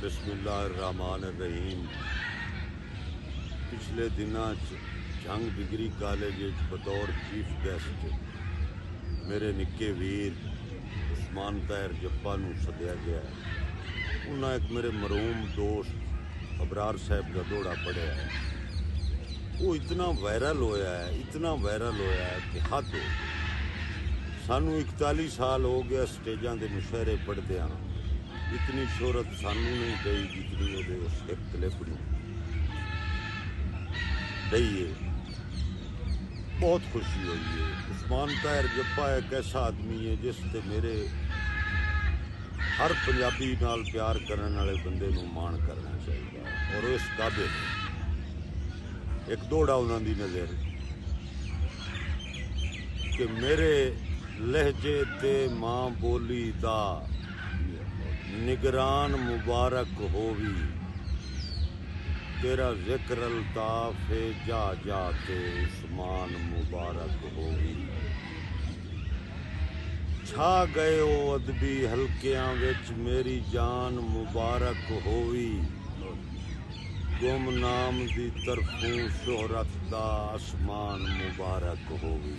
बिस्मिल्लाहिर्रहमानिर्रहीम। पिछले दिनों जंग डिग्री कॉलेज बतौर चीफ गेस्ट मेरे निक्के वीर उस्मान ताहिर जप्पा नूं सद्या गया है। उन्हें एक मेरे मरूम दोस्त अबरार साहब का दोड़ा पढ़िया है। वो इतना वायरल होया है कि हद हो। सानू 41 साल हो गया स्टेजा के मुशायरे पढ़दे हाँ। इतनी शोहरत सानू नहीं गई जितनी वो उस एक क्लिप नूं गई है। बहुत खुशी हुई है। उस्मान ताहिर जप्पा एक ऐसा आदमी है जिससे मेरे हर पंजाबी नाल प्यार करने वाले बंदे नूं माण करना चाहिए और इस काबिल एक दौड़ा उन्होंने नज़र कि मेरे लहजे ते मां बोली दा निगरान मुबारक होवी, तेरा जिक्र अल्ताफ जा जाते उस्मान मुबारक होवी। छा गए ओ अदबी हल्कियां विच मेरी जान मुबारक होवी। गुमनाम दी तरफों शोहरत दा आसमान मुबारक होवी।